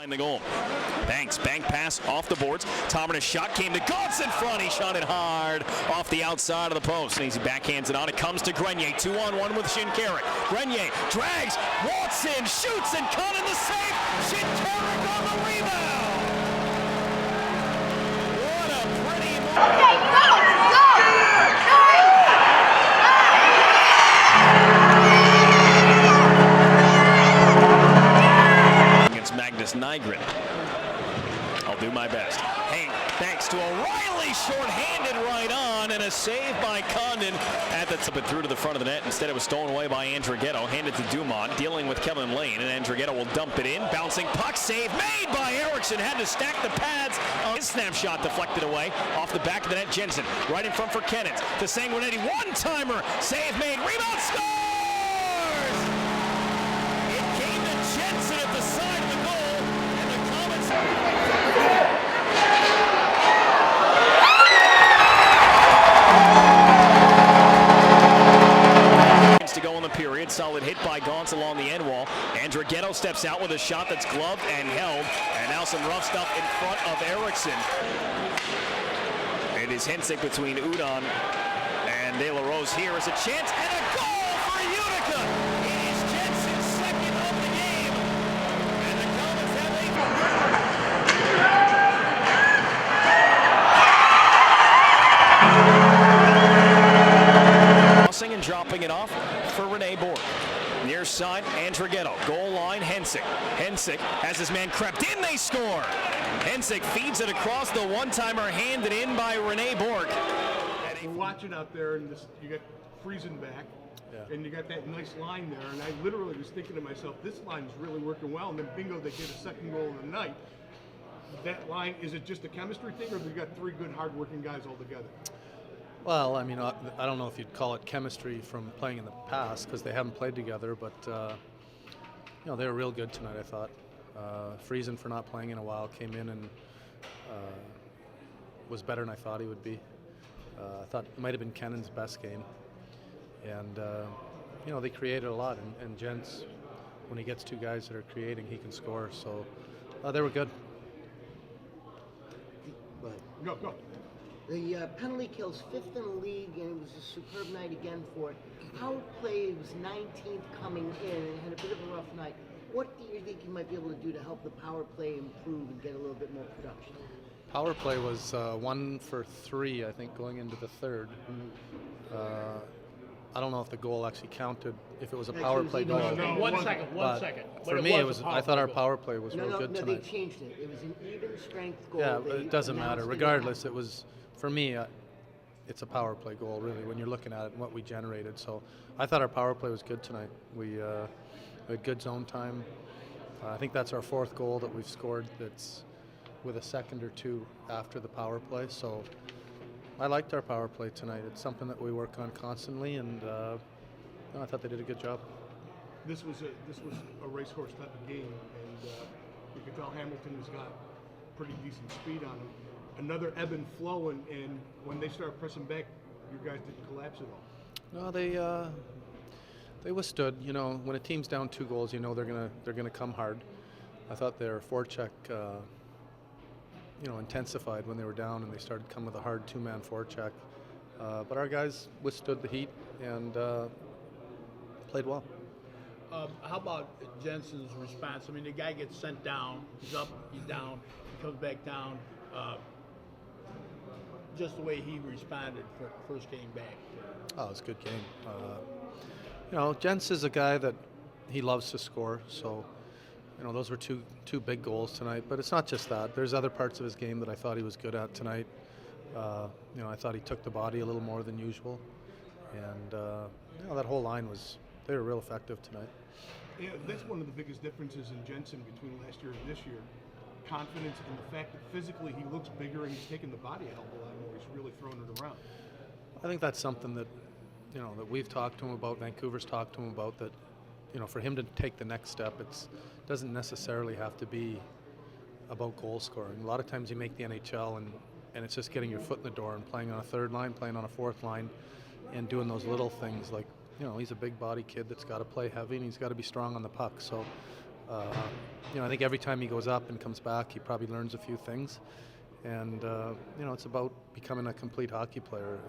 Behind the goal. Banks, bank pass off the boards. Tomer's shot came to Gaunts in front. He shot it hard off the outside of the post. And he backhands it on. It comes to Grenier. 2-on-1 with Shinkarik. Grenier drags, walks in, shoots, and caught in the save. Shinkarik on the rebound. What a pretty move. Okay, go! Magnus Nygren. I'll do my best. Hank, thanks to O'Reilly, short-handed right on, and a save by Condon at the tip, it through to the front of the net. Instead, it was stolen away by Andrighetto, handed to Dumont, dealing with Kevin Lane, and Andrighetto will dump it in. Bouncing puck, save made by Eriksson, had to stack the pads. His snapshot deflected away off the back of the net. Jensen right in front for Kennett. To Sanguinetti, one-timer, save made, rebound, scores! It came to Jensen at the side of the goal, and the Comets to go in the period. Solid hit by Gaunts along the end wall. Andrighetto steps out with a shot that's gloved and held, and now some rough stuff in front of Eriksson. It is Hensick between Udon and De La Rose. Here is a chance and a goal for Utica. It is Jensen's second of the game, and the Comets have crossing and dropping it off for Rene Borg. Near side, Andrighetto. Goal line, Hensick. Hensick has his man crept in, they score! Hensick feeds it across the one-timer, handed in by Rene Borg. We're watching out there, and you got Friesen back, and you got that nice line there, and I literally was thinking to myself, this line is really working well, and then bingo, they get a second goal of the night. That line, is it just a chemistry thing, or have you got three good, hard-working guys all together? Well, I mean, I don't know if you'd call it chemistry from playing in the past because they haven't played together, but you know, they were real good tonight, I thought. Friesen, for not playing in a while, came in and was better than I thought he would be. I thought it might have been Kennan's best game, and you know, they created a lot. And Jens, when he gets two guys that are creating, he can score. So they were good. Go. The penalty kill's 5th in the league, and it was a superb night again for it. Power play was 19th coming in and had a bit of a rough night. What do you think you might be able to do to help the power play improve and get a little bit more production? Power play was 1 for 3, I think, going into the third. I don't know if the goal actually counted, if it was a power play goal. No, One second. For me, I thought our power play was real good tonight. No, they changed it. It was an even strength goal. Yeah, but it doesn't matter. Regardless, it was, for me, it's a power play goal, really, when you're looking at it and what we generated. So I thought our power play was good tonight. We had good zone time. I think that's our 4th goal that we've scored that's with a second or two after the power play. So I liked our power play tonight. It's something that we work on constantly, and I thought they did a good job. This was a racehorse type of game, and you could tell Hamilton has got pretty decent speed on him. Another ebb and flow, and when they start pressing back, you guys didn't collapse at all. No, they withstood. You know, when a team's down 2 goals, you know they're gonna come hard. I thought their forecheck, you know, intensified when they were down, and they started coming with a hard 2-man forecheck. But our guys withstood the heat and played well. How about Jensen's response? I mean, the guy gets sent down, he's up, he's down, he comes back down. Just the way he responded for first game back. Oh, it was a good game. You know, Jens is a guy that he loves to score, so you know, those were two big goals tonight. But it's not just that. There's other parts of his game that I thought he was good at tonight. You know, I thought he took the body a little more than usual, and you know, that whole line they were real effective tonight. Yeah, that's one of the biggest differences in Jensen between last year and this year. Confidence in the fact that physically he looks bigger and he's taking the body a hell of a lot more. He's really throwing it around. I think that's something that, you know, that we've talked to him about, Vancouver's talked to him about, that, you know, for him to take the next step, it doesn't necessarily have to be about goal scoring. A lot of times you make the NHL and it's just getting your foot in the door and playing on a 3rd line, playing on a 4th line, and doing those little things like, you know, he's a big body kid that's got to play heavy and he's got to be strong on the puck. So I think every time he goes up and comes back, he probably learns a few things. And, it's about becoming a complete hockey player.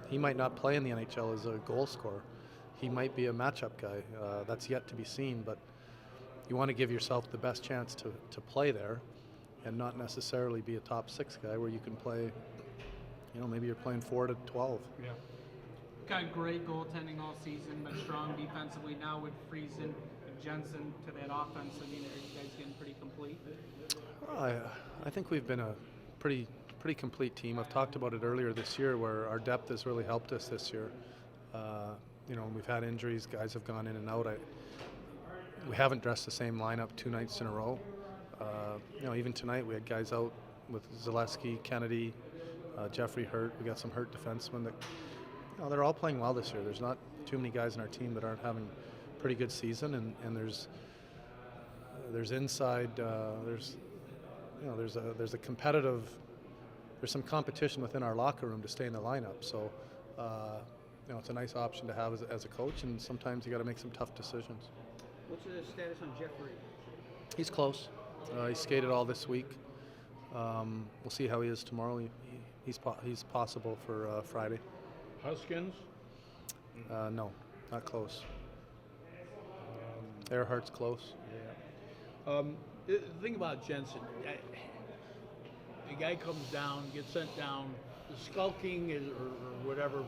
He might not play in the NHL as a goal scorer. He might be a matchup guy. That's yet to be seen, but you want to give yourself the best chance to play there and not necessarily be a top 6 guy where you can play, maybe you're playing 4 to 12. Yeah. Got great goaltending all season, but strong defensively. Now with Friesen and Jensen to that offense, are you guys getting pretty complete? I think we've been a pretty complete team. I've talked about it earlier this year where our depth has really helped us this year. We've had injuries, guys have gone in and out. We haven't dressed the same lineup 2 nights in a row. Even tonight we had guys out with Zaleski, Kennedy, Jeffrey hurt. We got some hurt defensemen that, they're all playing well this year. There's not too many guys in our team that aren't having a pretty good season, and there's inside, there's a competitive, there's some competition within our locker room to stay in the lineup. So, it's a nice option to have as a coach, and sometimes you got to make some tough decisions. What's the status on Jeffrey? He's close. He skated all this week. We'll see how he is tomorrow. He's possible for Friday. Huskins? No, not close. Earhart's close. Yeah. The thing about Jensen, the guy comes down, gets sent down, skulking or whatever.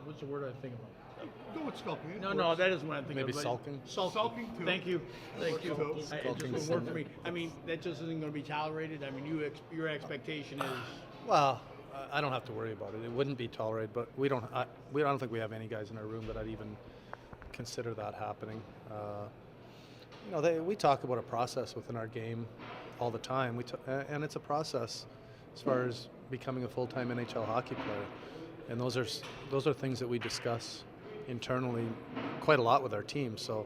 What's the word I think about? Go with skulking. No, that isn't what I'm thinking Maybe of. sulking? Sulking too. Thank you. Too. It just won't work for me. I mean, that just isn't going to be tolerated. I mean, your expectation is. Well, I don't have to worry about it. It wouldn't be tolerated, but I don't think we have any guys in our room that I'd even consider that happening. We talk about a process within our game all the time. And it's a process as far as becoming a full-time NHL hockey player. And those are things that we discuss internally quite a lot with our team. So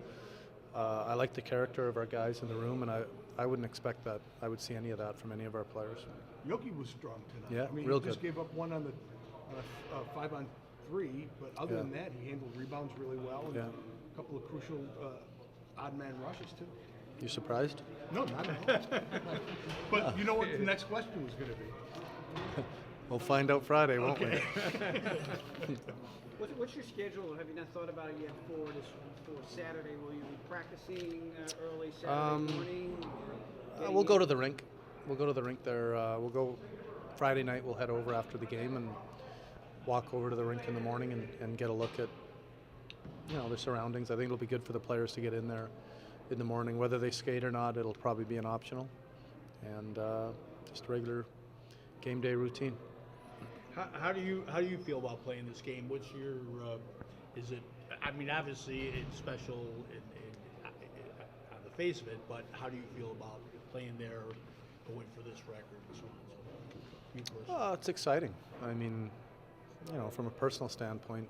I like the character of our guys in the room, and I wouldn't expect that I would see any of that from any of our players. Yoki was strong tonight. Yeah, I mean, real he just good. gave up one on the 5-on-3, but other than that, he handled rebounds really well and a couple of crucial odd man rushes too. You surprised? No, not at all. But you know what the next question was going to be? We'll find out Friday, won't we? What's your schedule? Have you not thought about it yet for Saturday? Will you be practicing early Saturday morning? We'll go to the rink. We'll go to the rink there. We'll go Friday night. We'll head over after the game and walk over to the rink in the morning and get a look at the surroundings. I think it'll be good for the players to get in there in the morning. Whether they skate or not, it'll probably be an optional, and just a regular game day routine. How do you feel about playing this game? What's your is it? I mean, obviously it's special on the face of it, but how do you feel about playing there, going for this record, and so on and so forth? It's exciting. I mean, from a personal standpoint,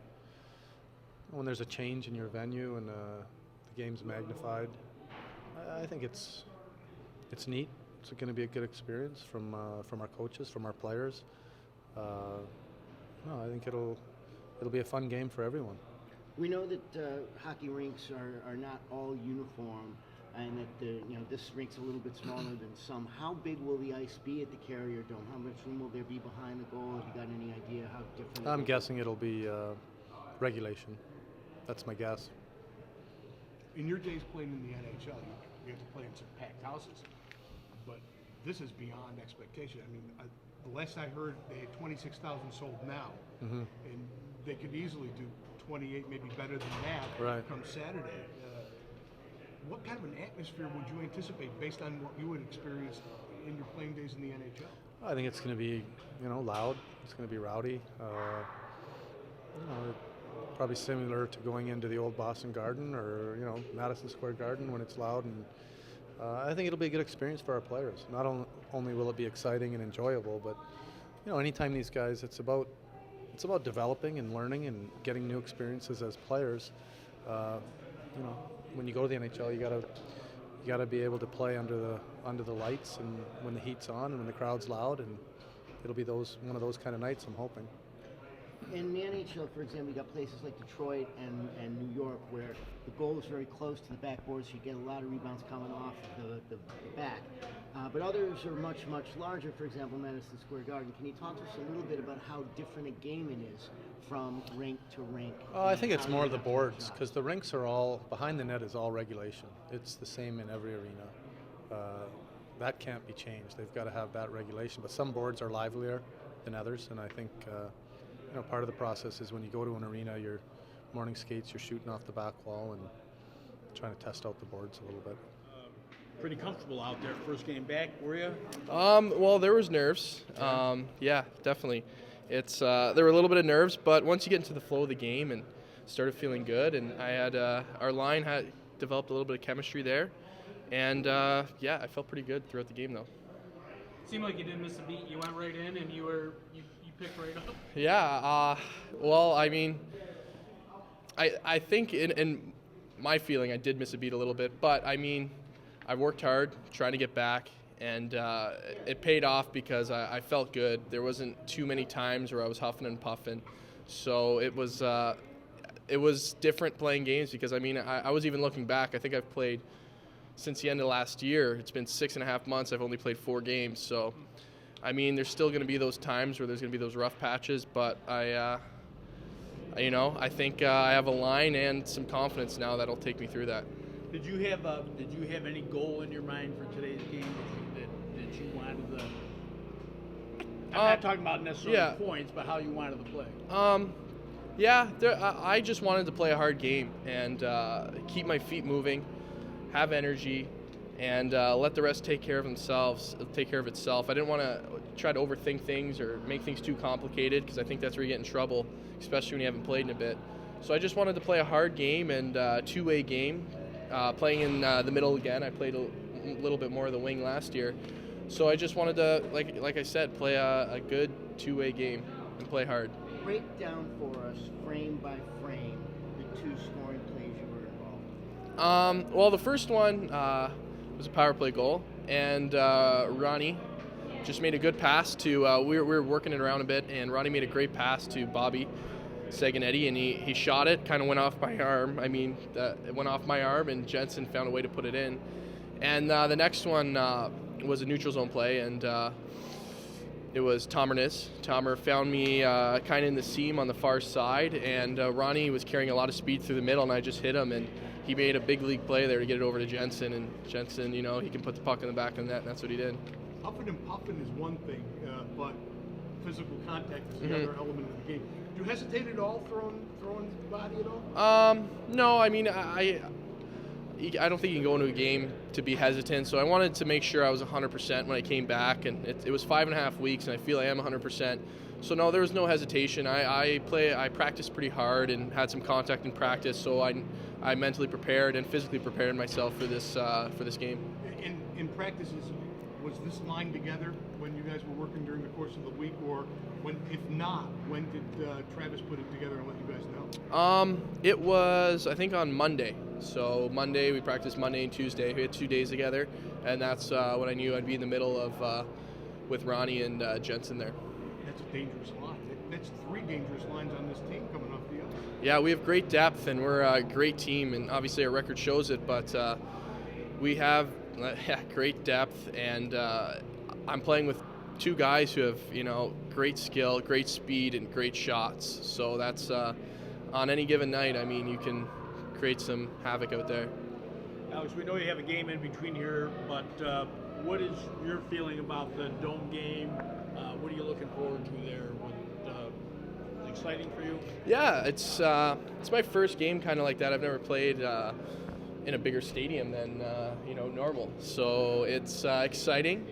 when there's a change in your venue and the game's magnified, I think it's neat. It's going to be a good experience from our coaches, from our players. I think it'll be a fun game for everyone. We know that hockey rinks are not all uniform, and that this rink's a little bit smaller than some. How big will the ice be at the Carrier Dome? How much room will there be behind the goal? Have you got any idea how different? I'm guessing it'll be regulation. That's my guess. In your days playing in the NHL, you have to play in some packed houses, but this is beyond expectation. I mean, the last I heard, they had 26,000 sold now, and they could easily do 28, maybe better than that, come Saturday. What kind of an atmosphere would you anticipate based on what you would experience in your playing days in the NHL? I think it's going to be, loud. It's going to be rowdy. Probably similar to going into the old Boston Garden or Madison Square Garden when it's loud, and I think it'll be a good experience for our players. Not only will it be exciting and enjoyable, but anytime these guys, it's about developing and learning and getting new experiences as players. When you go to the NHL, you gotta be able to play under the lights and when the heat's on and when the crowd's loud, and it'll be one of those kind of nights, I'm hoping. In the NHL, for example, you got places like Detroit and New York where the goal is very close to the backboard, so you get a lot of rebounds coming off the back. But others are much, much larger, for example, Madison Square Garden. Can you talk to us a little bit about how different a game it is from rink to rink? I think it's more the boards, because the rinks are all, behind the net is all regulation. It's the same in every arena. That can't be changed. They've got to have that regulation. But some boards are livelier than others, and I think part of the process is when you go to an arena, your morning skates, you're shooting off the back wall and trying to test out the boards a little bit. Pretty comfortable out there first game back, were you? Well, there was nerves. Yeah, definitely. It's there were a little bit of nerves, but once you get into the flow of the game and started feeling good, and I had our line had developed a little bit of chemistry there, and yeah, I felt pretty good throughout the game though. Seemed like you didn't miss a beat. You went right in and you picked right up. Yeah. Well, I mean, I think in my feeling, I did miss a beat a little bit, but I mean, I worked hard trying to get back, and it paid off because I felt good. There wasn't too many times where I was huffing and puffing, so it was different playing games because I mean I was even looking back. I think I've played since the end of last year. It's been 6.5 months. I've only played 4 games, so I mean there's still going to be those times where there's going to be those rough patches, but I think I have a line and some confidence now that'll take me through that. Did you have any goal in your mind for today's game that you wanted to? I'm not talking about necessarily points, but how you wanted to play. I just wanted to play a hard game and keep my feet moving, have energy, and let the rest take care of itself. I didn't want to try to overthink things or make things too complicated because I think that's where you get in trouble, especially when you haven't played in a bit. So I just wanted to play a hard game and two-way game. Playing in the middle again. I played a little bit more of the wing last year. So I just wanted to, like I said, play a good two-way game and play hard. Break down for us, frame by frame, the 2 scoring plays you were involved in. Well, the first one was a power play goal, and Ronnie just made a good pass to, we were working it around a bit, and Ronnie made a great pass to Bobby Seguinetti, and he shot it, kind of went off my arm. I mean, it went off my arm, and Jensen found a way to put it in. And the next one was a neutral zone play, and it was Tomer. Tomer found me kind of in the seam on the far side, and Ronnie was carrying a lot of speed through the middle, and I just hit him, and he made a big league play there to get it over to Jensen, and Jensen, he can put the puck in the back of the net, and that's what he did. Huffing and puffing is one thing, but physical contact is the other element of the game. Do you hesitate at all throwing the body at all? No, I mean, I don't think you can go into a game to be hesitant, so I wanted to make sure I was 100% when I came back, and it was 5.5 weeks, and I feel I am 100%. So no, there was no hesitation. I practiced pretty hard and had some contact in practice, so I mentally prepared and physically prepared myself for this game. In practices, was this line together when you guys were working during the course of the week, or if not, when did Travis put it together and let you guys know? It was, I think, on Monday. So Monday, we practiced Monday and Tuesday. We had 2 days together, and that's when I knew I'd be in the middle of with Ronnie and Jensen there. That's a dangerous line. That's 3 dangerous lines on this team coming off the other. Yeah, we have great depth, and we're a great team, and obviously our record shows it, but we have great depth, and I'm playing with 2 guys who have, great skill, great speed, and great shots. So that's on any given night, I mean, you can create some havoc out there. Alex, we know you have a game in between here, but what is your feeling about the Dome game? What are you looking forward to there? Is it exciting for you? Yeah, it's my first game kind of like that. I've never played in a bigger stadium than normal, so it's exciting.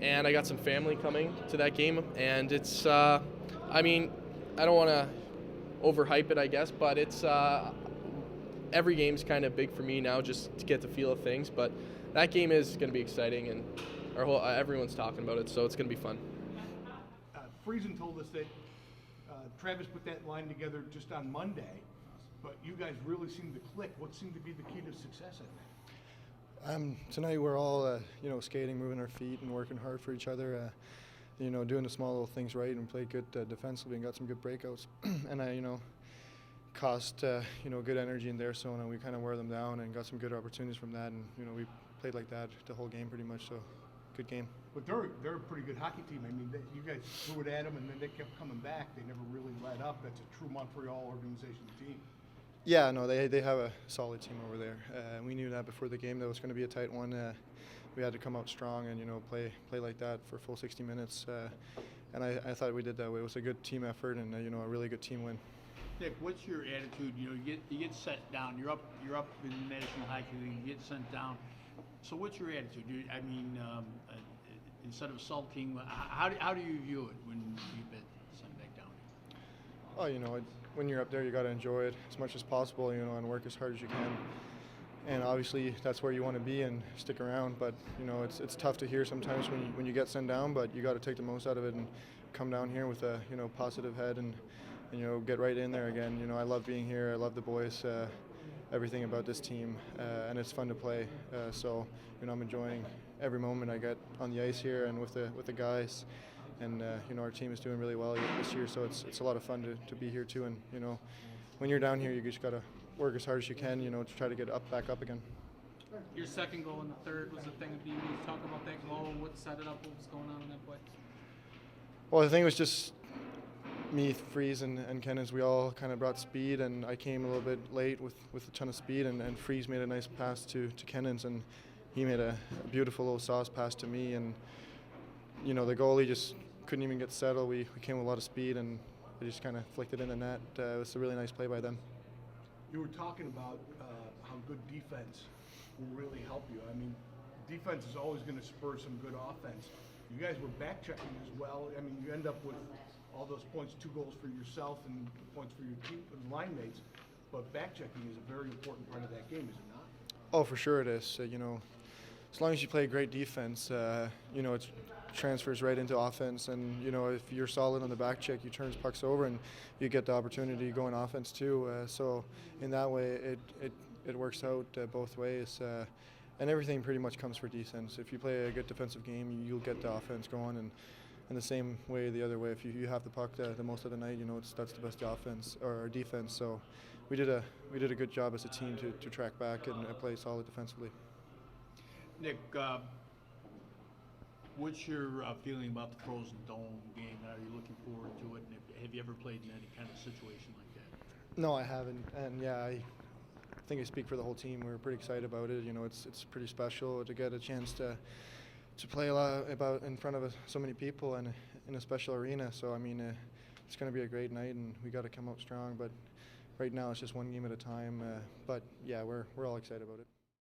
And I got some family coming to that game, and it's I don't want to overhype it, I guess, but it's every game's kind of big for me now just to get the feel of things, but that game is going to be exciting, and everyone's talking about it, so it's going to be fun. Friesen told us that Travis put that line together just on Monday, but you guys really seemed to click. What seemed to be the key to success, I think? Tonight we're all, skating, moving our feet, and working hard for each other. doing the small little things right and played good defensively and got some good breakouts. And I, cost, good energy in their zone, and we kind of wear them down and got some good opportunities from that. And, we played like that the whole game pretty much, so good game. But they're a pretty good hockey team. I mean, you guys threw it at them, and then they kept coming back. They never really let up. That's a true Montreal organization team. Yeah, no, they have a solid team over there. We knew that before the game that was going to be a tight one. We had to come out strong and play like that for a full 60 minutes. And I thought we did that way. It was a good team effort and a really good team win. Nick, what's your attitude? You get set down. You're up in the National Hockey League. You get sent down. So what's your attitude? Instead of sulking, how do you view it when you've been sent back down? Oh, when you're up there, you got to enjoy it as much as possible, and work as hard as you can. And obviously, that's where you want to be and stick around. But it's tough to hear sometimes when you get sent down. But you got to take the most out of it and come down here with a positive head and get right in there again. I love being here. I love the boys. Everything about this team, and it's fun to play. So I'm enjoying every moment I get on the ice here and with the guys. And our team is doing really well this year, so it's a lot of fun to be here too. And when you're down here, you just gotta work as hard as you can, to try to get back up again. Your second goal in the third was a thing of beauty. Talk about that goal. What set it up? What was going on in that play? Well, I think it was just me, Freeze, and Kennens. We all kind of brought speed, and I came a little bit late with a ton of speed, and Freeze made a nice pass to Kennens, and he made a beautiful little sauce pass to me, and the goalie just couldn't even get settled. We came with a lot of speed, and I just kind of flicked it in the net. It was a really nice play by them. You were talking about how good defense will really help you. I mean, defense is always going to spur some good offense. You guys were back checking as well. I mean, you end up with all those points, 2 goals for yourself and points for your team and line mates. But back checking is a very important part of that game, is it not? Oh, for sure it is. As long as you play great defense, it transfers right into offense. And if you're solid on the back check, you turn pucks over and you get the opportunity to go in offense too. So in that way, it works out both ways. And everything pretty much comes for defense. If you play a good defensive game, you'll get the offense going. And the same way the other way, if you have the puck the most of the night, that's the best offense or defense. So we did a good job as a team to track back and play solid defensively. Nick, what's your feeling about the Frozen Dome game? Are you looking forward to it? And have you ever played in any kind of situation like that? No, I haven't. And yeah, I think I speak for the whole team. We're pretty excited about it. It's pretty special to get a chance to play a lot in front of so many people and in a special arena. So I mean, it's going to be a great night, and we got to come out strong. But right now, it's just one game at a time. But yeah, we're all excited about it.